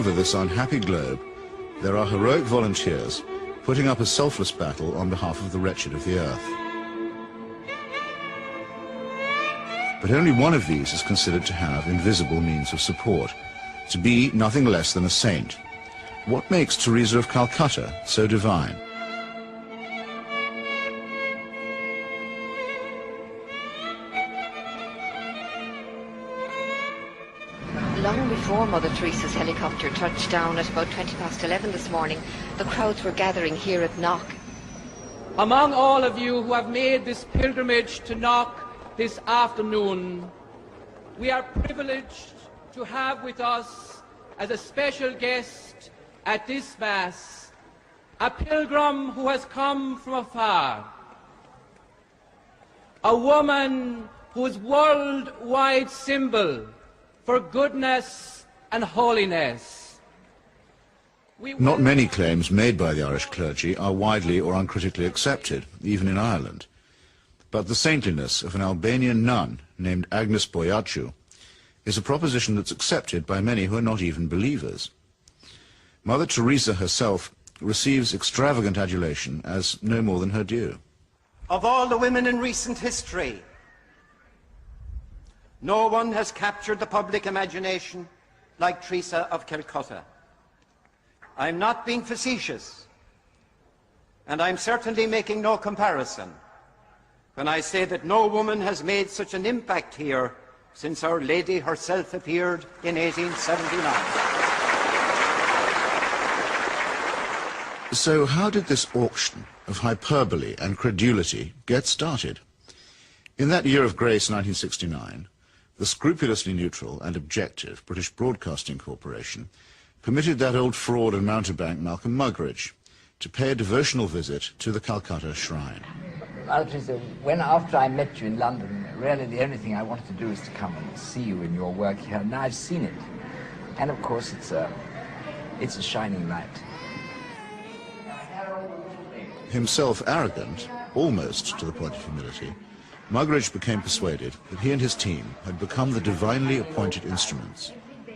over this unhappy globe, there are heroic volunteers putting up a selfless battle on behalf of the wretched of the earth. But only one of these is considered to have invisible means of support, to be nothing less than a saint. What makes Teresa of Calcutta so divine? Long before Mother Teresa's helicopter touched down at about 11:20 this morning, the crowds were gathering here at Knock. Among all of you who have made this pilgrimage to Knock this afternoon, we are privileged to have with us as a special guest at this Mass a pilgrim who has come from afar, a woman whose worldwide symbol for goodness and holiness. Not many claims made by the Irish clergy are widely or uncritically accepted, even in Ireland. But the saintliness of an Albanian nun named Agnes Boyaciu is a proposition that's accepted by many who are not even believers. Mother Teresa herself receives extravagant adulation as no more than her due. Of all the women in recent history, no one has captured the public imagination like Teresa of Calcutta. I'm not being facetious, and I'm certainly making no comparison when I say that no woman has made such an impact here since Our Lady herself appeared in 1879. So how did this auction of hyperbole and credulity get started? In that year of grace, 1969, the scrupulously neutral and objective British Broadcasting Corporation permitted that old fraud and mountebank Malcolm Muggeridge to pay a devotional visit to the Calcutta Shrine. When after I met you in London, really the only thing I wanted to do is to come and see you in your work here. Now I've seen it, and of course it's a shining light. Himself arrogant, almost to the point of humility, Muggeridge became persuaded that he and his team had become the divinely appointed instruments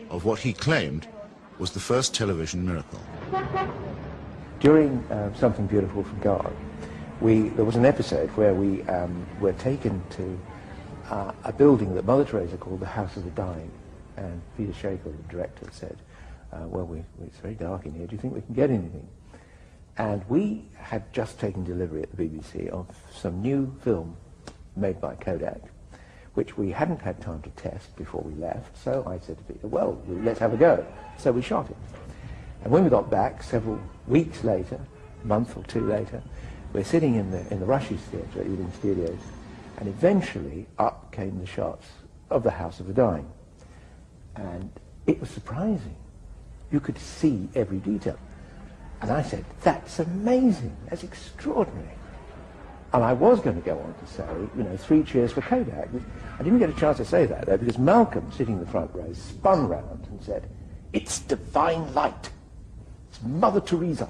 of what he claimed was the first television miracle. During Something Beautiful from God, there was an episode where we were taken to a building that Mother Teresa called the House of the Dying, and Peter Shaker, the director, said, well, it's very dark in here, do you think we can get anything? And we had just taken delivery at the BBC of some new film made by Kodak, which we hadn't had time to test before we left, so I said to Peter, well, let's have a go. So we shot it. And when we got back, several weeks later, a month or two later, we're sitting in the Rushes Theatre at Ealing Studios, and eventually up came the shots of the House of the Dying. And it was surprising. You could see every detail. And I said, that's amazing, that's extraordinary. And I was going to go on to say, 3 cheers for Kodak. I didn't get a chance to say that, though, because Malcolm, sitting in the front row, spun round and said, it's divine light. It's Mother Teresa.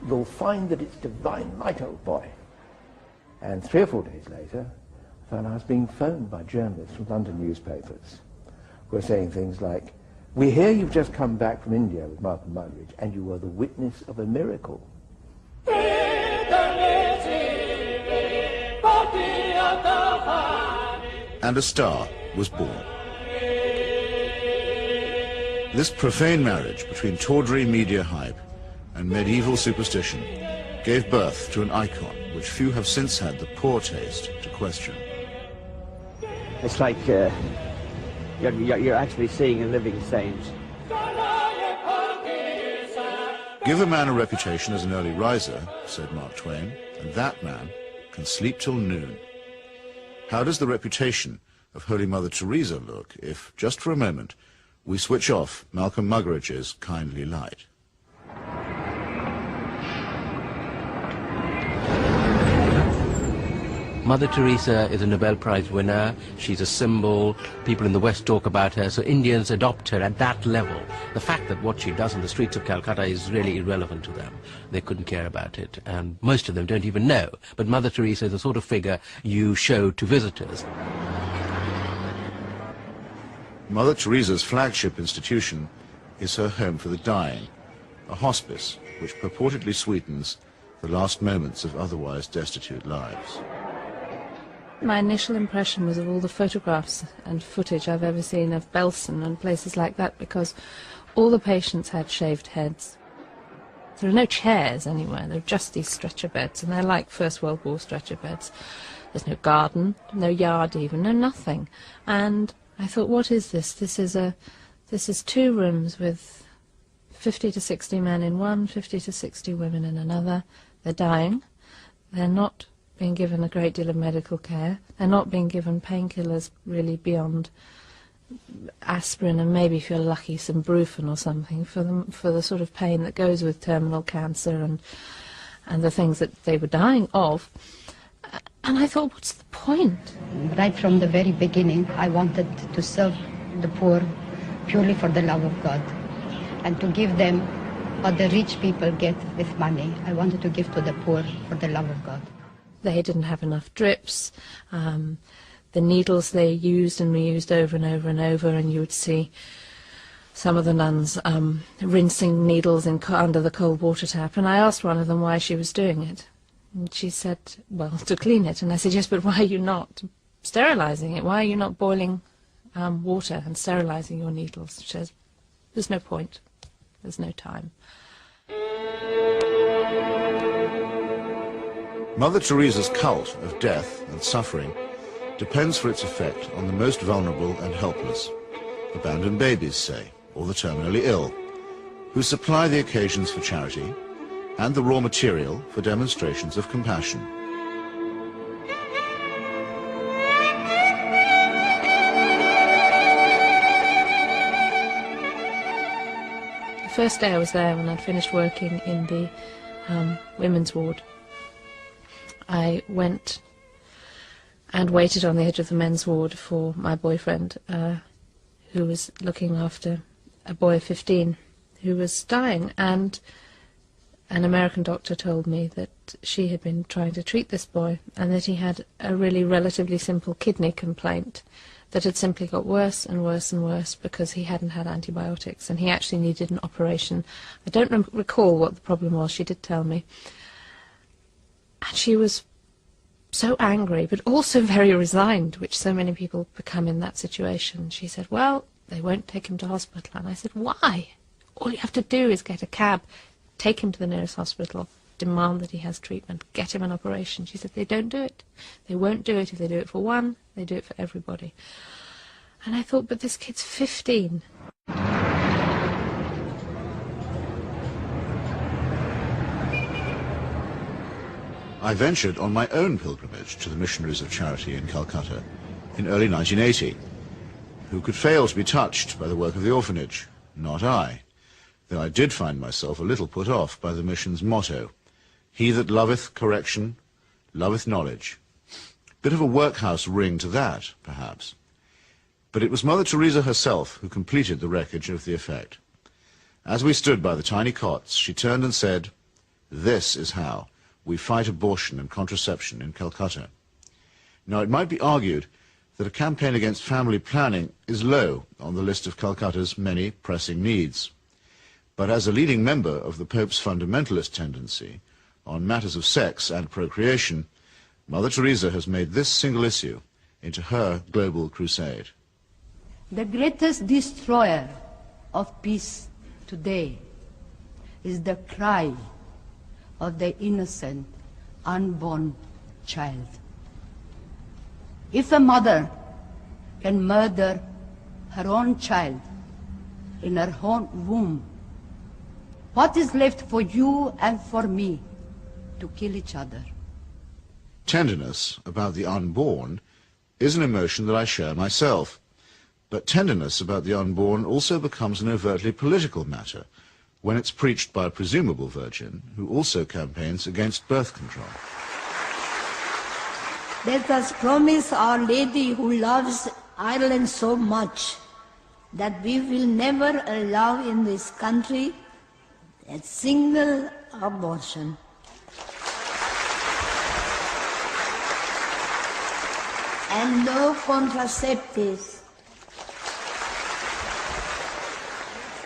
You'll find that it's divine light, old boy. And 3 or 4 days later, I found I was being phoned by journalists from London newspapers who were saying things like, we hear you've just come back from India with Malcolm Muggeridge, and you were the witness of a miracle. And a star was born. This profane marriage between tawdry media hype and medieval superstition gave birth to an icon which few have since had the poor taste to question. It's like you're actually seeing a living saint. Give a man a reputation as an early riser, said Mark Twain, and that man can sleep till noon. How does the reputation of Holy Mother Teresa look if, just for a moment, we switch off Malcolm Muggeridge's kindly light? Mother Teresa is a Nobel Prize winner. She's a symbol. People in the West talk about her, so Indians adopt her at that level. The fact that what she does in the streets of Calcutta is really irrelevant to them. They couldn't care about it, and most of them don't even know. But Mother Teresa is the sort of figure you show to visitors. Mother Teresa's flagship institution is her home for the dying, a hospice which purportedly sweetens the last moments of otherwise destitute lives. My initial impression was of all the photographs and footage I've ever seen of Belsen and places like that, because all the patients had shaved heads. There are no chairs anywhere, there are just these stretcher beds, and they're like First World War stretcher beds. There's no garden, no yard even, no nothing. And I thought, what is this? This is 2 rooms with 50 to 60 men in one, 50 to 60 women in another. They're dying. They're not being given a great deal of medical care. They're not being given painkillers really beyond aspirin and maybe, if you're lucky, some Brufen or something for the sort of pain that goes with terminal cancer and the things that they were dying of. And I thought, what's the point? Right from the very beginning, I wanted to serve the poor purely for the love of God and to give them what the rich people get with money. I wanted to give to the poor for the love of God. They didn't have enough drips. The needles they used and reused over and over and over, and you would see some of the nuns rinsing needles under the cold water tap. And I asked one of them why she was doing it. And she said, well, to clean it. And I said, yes, but why are you not sterilizing it? Why are you not boiling water and sterilizing your needles? She says, there's no point. There's no time. Mother Teresa's cult of death and suffering depends for its effect on the most vulnerable and helpless, abandoned babies, say, or the terminally ill, who supply the occasions for charity and the raw material for demonstrations of compassion. The first day I was there, when I'd finished working in the women's ward, I went and waited on the edge of the men's ward for my boyfriend, who was looking after a boy of 15 who was dying, and an American doctor told me that she had been trying to treat this boy and that he had a really relatively simple kidney complaint that had simply got worse and worse and worse because he hadn't had antibiotics, and he actually needed an operation. I don't recall what the problem was, she did tell me. And she was so angry, but also very resigned, which so many people become in that situation. She said, well, they won't take him to hospital. And I said, why? All you have to do is get a cab, take him to the nearest hospital, demand that he has treatment, get him an operation. She said, they don't do it. They won't do it. If they do it for one, they do it for everybody. And I thought, but this kid's 15. I ventured on my own pilgrimage to the missionaries of charity in Calcutta in early 1980. Who could fail to be touched by the work of the orphanage? Not I, though I did find myself a little put off by the mission's motto, he that loveth correction, loveth knowledge. Bit of a workhouse ring to that, perhaps. But it was Mother Teresa herself who completed the wreckage of the effect. As we stood by the tiny cots, she turned and said, this is how we fight abortion and contraception in Calcutta. Now, it might be argued that a campaign against family planning is low on the list of Calcutta's many pressing needs. But as a leading member of the Pope's fundamentalist tendency on matters of sex and procreation, Mother Teresa has made this single issue into her global crusade. The greatest destroyer of peace today is the cry of the innocent, unborn child. If a mother can murder her own child in her own womb, what is left for you and for me to kill each other? Tenderness about the unborn is an emotion that I share myself. But tenderness about the unborn also becomes an overtly political matter when it's preached by a presumable virgin who also campaigns against birth control. Let us promise Our Lady, who loves Ireland so much, that we will never allow in this country a single abortion. And no contraceptives.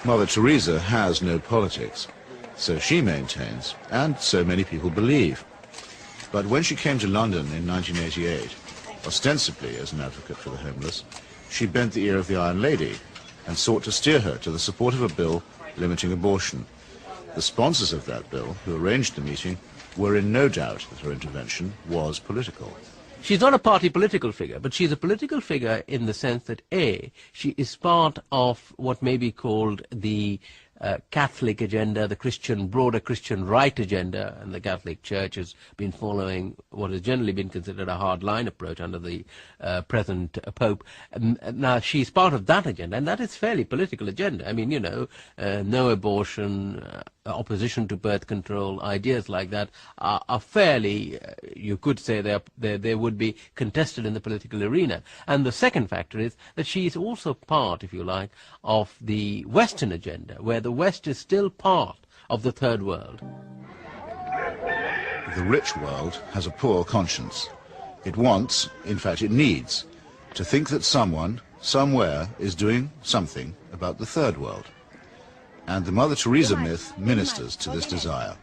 Mother Teresa has no politics, so she maintains, and so many people believe. But when she came to London in 1988, ostensibly as an advocate for the homeless, she bent the ear of the Iron Lady and sought to steer her to the support of a bill limiting abortion. The sponsors of that bill, who arranged the meeting, were in no doubt that her intervention was political. She's not a party political figure, but she's a political figure in the sense that, A, she is part of what may be called the Catholic agenda, the broader Christian right agenda, and the Catholic Church has been following what has generally been considered a hard-line approach under the present Pope. Now, she's part of that agenda, and that is fairly political agenda. I mean, you know, no abortion, opposition to birth control, ideas like that are fairly, you could say they would be contested in the political arena. And the second factor is that she is also part, if you like, of the Western agenda, where the West is still part of the third world. The rich world has a poor conscience. It wants, in fact it needs, to think that someone, somewhere, is doing something about the third world. And the Mother Teresa myth ministers to this desire.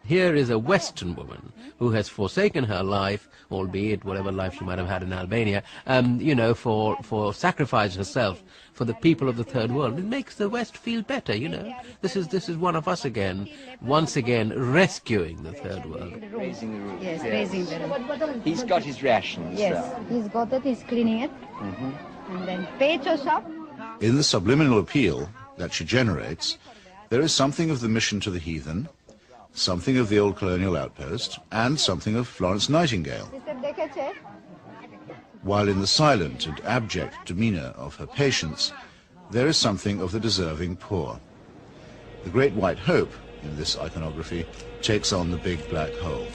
Here is a Western woman who has forsaken her life, albeit whatever life she might have had in Albania, you know, for sacrifice herself for the people of the third world. It makes the West feel better, you know. This is one of us again, once again rescuing the third world. Raising the roof. Yes, raising the roof. He's got his rations. Yes, he's got it, he's cleaning it. And then pesos up. In the subliminal appeal that she generates, there is something of the mission to the heathen, something of the old colonial outpost, and something of Florence Nightingale. While in the silent and abject demeanor of her patients, there is something of the deserving poor. The Great White Hope, in this iconography, takes on the big black hole.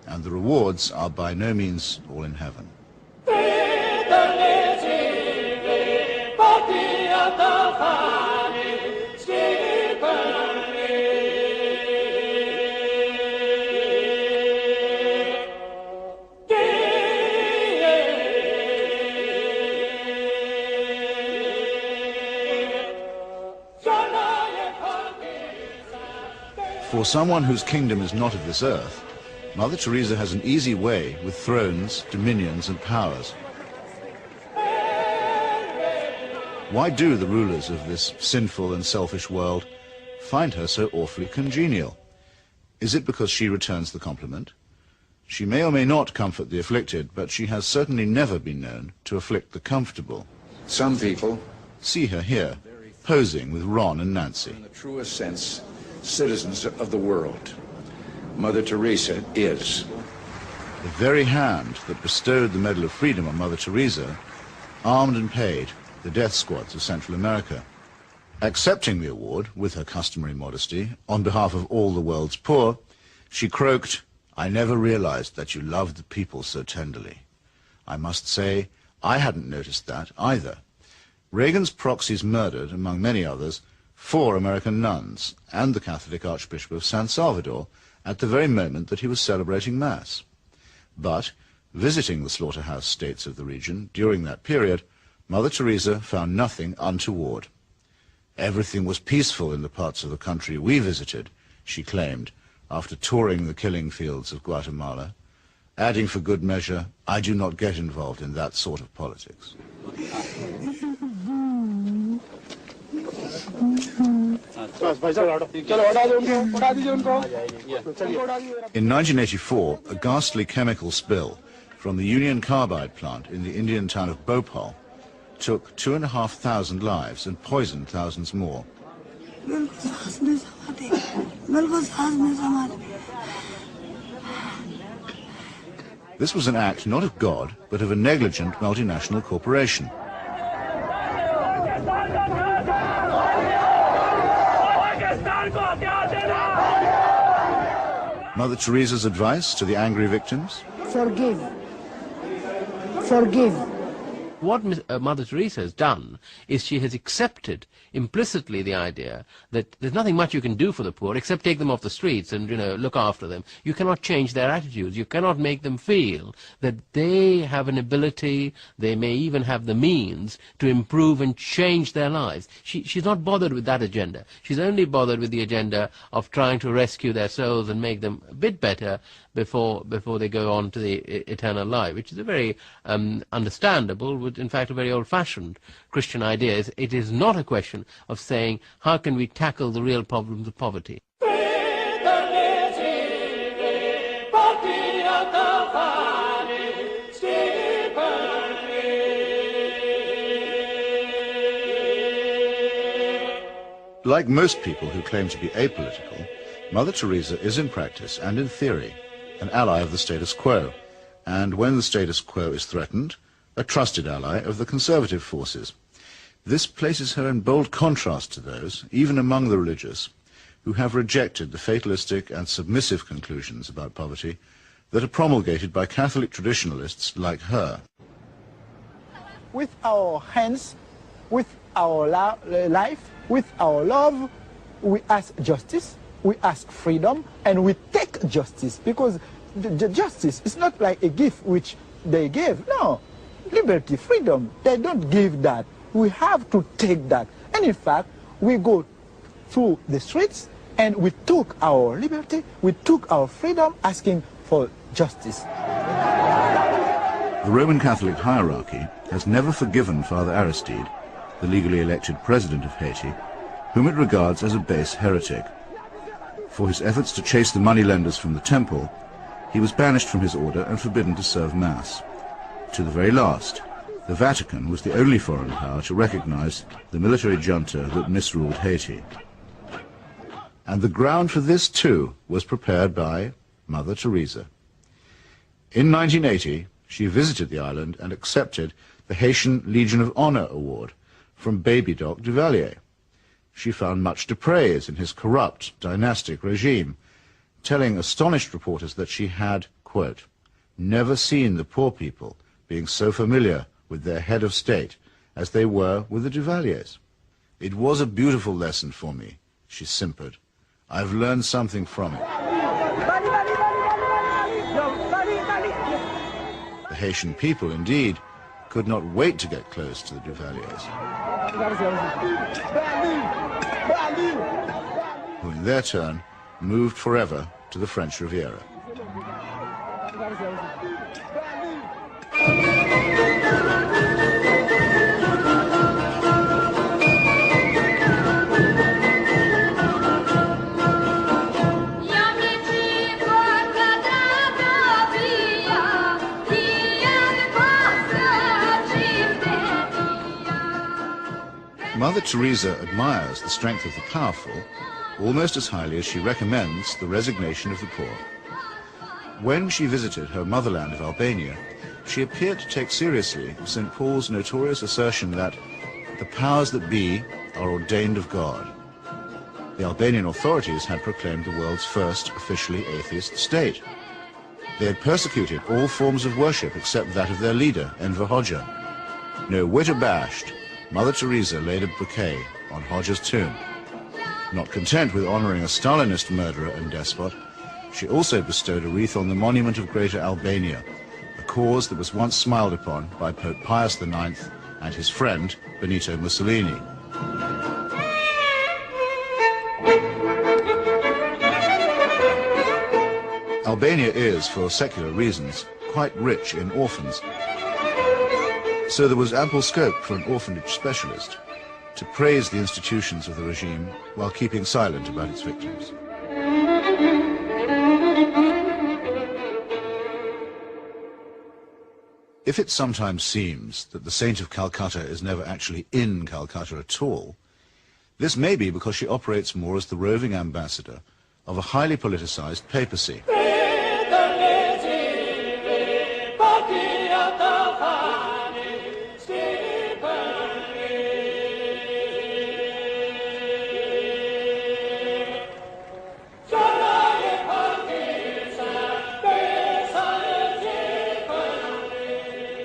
And the rewards are by no means all in heaven. For someone whose kingdom is not of this earth, Mother Teresa has an easy way with thrones, dominions, and powers. Why do the rulers of this sinful and selfish world find her so awfully congenial? Is it because she returns the compliment? She may or may not comfort the afflicted, but she has certainly never been known to afflict the comfortable. Some people see her here, posing with Ron and Nancy. In the truest sense, citizens of the world. Mother Teresa is. The very hand that bestowed the Medal of Freedom on Mother Teresa armed and paid the death squads of Central America. Accepting the award, with her customary modesty, on behalf of all the world's poor, she croaked, "I never realized that you loved the people so tenderly." I must say, I hadn't noticed that either. Reagan's proxies murdered, among many others, 4 American nuns and the Catholic Archbishop of San Salvador at the very moment that he was celebrating Mass. But, visiting the slaughterhouse states of the region during that period, Mother Teresa found nothing untoward. Everything was peaceful in the parts of the country we visited, she claimed, after touring the killing fields of Guatemala, adding for good measure, "I do not get involved in that sort of politics." In 1984, a ghastly chemical spill from the Union Carbide plant in the Indian town of Bhopal took 2,500 lives and poisoned thousands more. This was an act not of God, but of a negligent multinational corporation. Mother Teresa's advice to the angry victims? Forgive. Forgive. what Mother Teresa has done is she has accepted implicitly the idea that there's nothing much you can do for the poor except take them off the streets and, look after them. You cannot change their attitudes. You cannot make them feel that they have an ability, they may even have the means to improve and change their lives. She's not bothered with that agenda. She's only bothered with the agenda of trying to rescue their souls and make them a bit better before they go on to the eternal life, which is a very understandable, in fact a very old-fashioned Christian idea. It is not a question of saying how can we tackle the real problems of poverty. Like most people who claim to be apolitical, Mother Teresa is in practice and in theory an ally of the status quo, and when the status quo is threatened, a trusted ally of the conservative forces. This places her in bold contrast to those, even among the religious, who have rejected the fatalistic and submissive conclusions about poverty that are promulgated by Catholic traditionalists like her. With our hands, with our life, with our love, we ask justice, we ask freedom, and we take justice, because the justice is not like a gift which they give. No, liberty, freedom, they don't give that. We have to take that. And in fact, we go through the streets and we took our liberty, we took our freedom, asking for justice. The Roman Catholic hierarchy has never forgiven Father Aristide, the legally elected president of Haiti, whom it regards as a base heretic. For his efforts to chase the moneylenders from the temple, he was banished from his order and forbidden to serve Mass. To the very last, the Vatican was the only foreign power to recognize the military junta that misruled Haiti. And the ground for this, too, was prepared by Mother Teresa. In 1980, she visited the island and accepted the Haitian Legion of Honor Award from Baby Doc Duvalier. She found much to praise in his corrupt, dynastic regime, telling astonished reporters that she had, quote, never seen the poor people being so familiar with their head of state as they were with the Duvaliers. It was a beautiful lesson for me, she simpered. I've learned something from it. The Haitian people, indeed, could not wait to get close to the Duvaliers, who in their turn moved forever to the French Riviera. Mother Teresa admires the strength of the powerful almost as highly as she recommends the resignation of the poor. When she visited her motherland of Albania, she appeared to take seriously St. Paul's notorious assertion that the powers that be are ordained of God. The Albanian authorities had proclaimed the world's first officially atheist state. They had persecuted all forms of worship except that of their leader, Enver Hoxha. No whit abashed, Mother Teresa laid a bouquet on Hoxha's tomb. Not content with honoring a Stalinist murderer and despot, she also bestowed a wreath on the monument of Greater Albania, a cause that was once smiled upon by Pope Pius IX and his friend Benito Mussolini. Albania is, for secular reasons, quite rich in orphans. So there was ample scope for an orphanage specialist to praise the institutions of the regime while keeping silent about its victims. If it sometimes seems that the Saint of Calcutta is never actually in Calcutta at all, this may be because she operates more as the roving ambassador of a highly politicized papacy.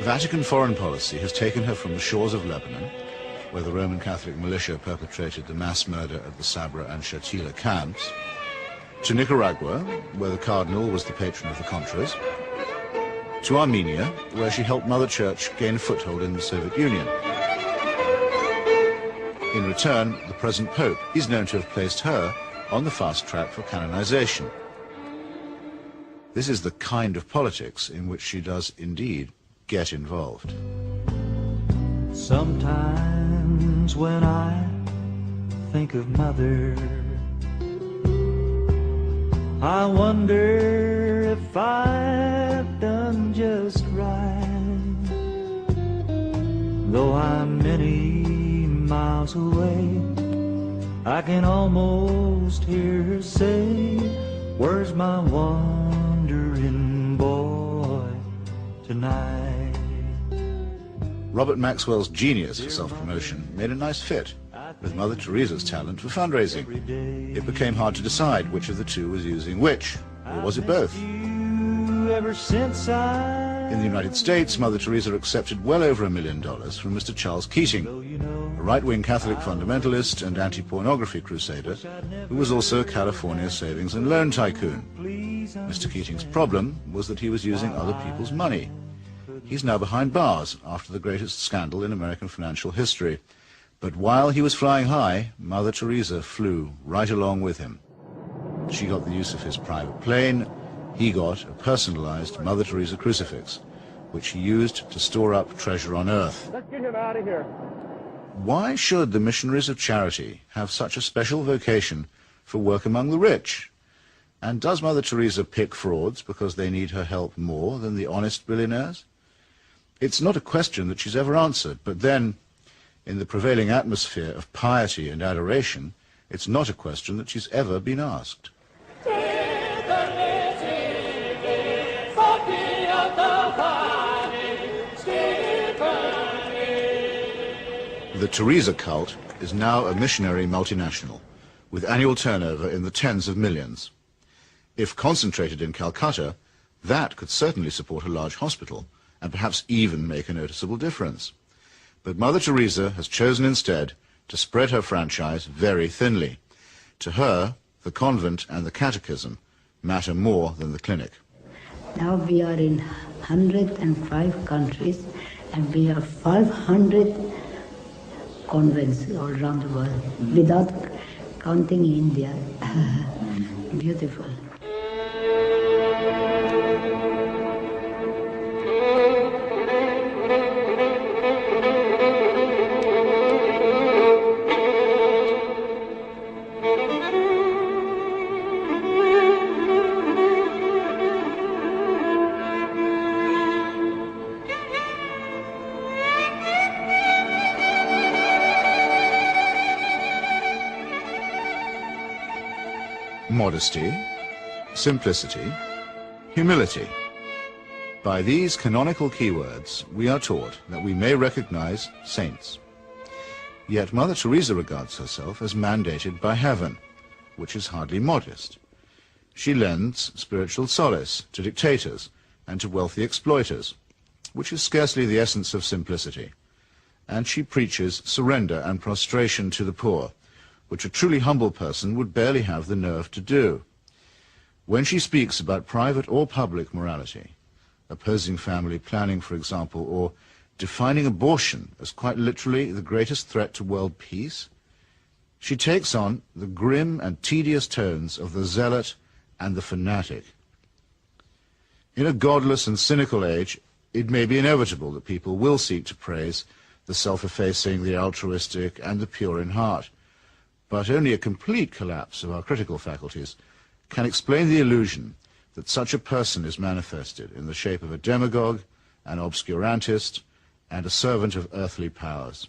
Vatican foreign policy has taken her from the shores of Lebanon, where the Roman Catholic militia perpetrated the mass murder at the Sabra and Shatila camps, to Nicaragua, where the Cardinal was the patron of the Contras, to Armenia, where she helped Mother Church gain a foothold in the Soviet Union. In return, the present Pope is known to have placed her on the fast track for canonization. This is the kind of politics in which she does indeed get involved. Sometimes when I think of Mother, I wonder if I've done just right. Though I'm many miles away, I can almost hear her say, "Where's my wandering boy tonight?" Robert Maxwell's genius for self-promotion made a nice fit with Mother Teresa's talent for fundraising. It became hard to decide which of the two was using which, or was it both? In the United States, Mother Teresa accepted well over $1 million from Mr. Charles Keating, a right-wing Catholic fundamentalist and anti-pornography crusader who was also a California savings and loan tycoon. Mr. Keating's problem was that he was using other people's money. He's now behind bars after the greatest scandal in American financial history. But while he was flying high, Mother Teresa flew right along with him. She got the use of his private plane. He got a personalized Mother Teresa crucifix, which he used to store up treasure on earth. Let's get him out of here. Why should the missionaries of charity have such a special vocation for work among the rich? And does Mother Teresa pick frauds because they need her help more than the honest billionaires? It's not a question that she's ever answered, but then, in the prevailing atmosphere of piety and adoration, it's not a question that she's ever been asked. The Teresa cult is now a missionary multinational, with annual turnover in the tens of millions. If concentrated in Calcutta, that could certainly support a large hospital, and perhaps even make a noticeable difference. But Mother Teresa has chosen instead to spread her franchise very thinly. To her, the convent and the catechism matter more than the clinic. Now we are in 105 countries and we have 500 convents all around the world, without counting India. Beautiful. Modesty, simplicity, humility. By these canonical keywords, we are taught that we may recognize saints. Yet Mother Teresa regards herself as mandated by heaven, which is hardly modest. She lends spiritual solace to dictators and to wealthy exploiters, which is scarcely the essence of simplicity. And she preaches surrender and prostration to the poor, which a truly humble person would barely have the nerve to do. When she speaks about private or public morality, opposing family planning, for example, or defining abortion as quite literally the greatest threat to world peace, she takes on the grim and tedious tones of the zealot and the fanatic. In a godless and cynical age, it may be inevitable that people will seek to praise the self-effacing, the altruistic, and the pure in heart. But only a complete collapse of our critical faculties can explain the illusion that such a person is manifested in the shape of a demagogue, an obscurantist, and a servant of earthly powers.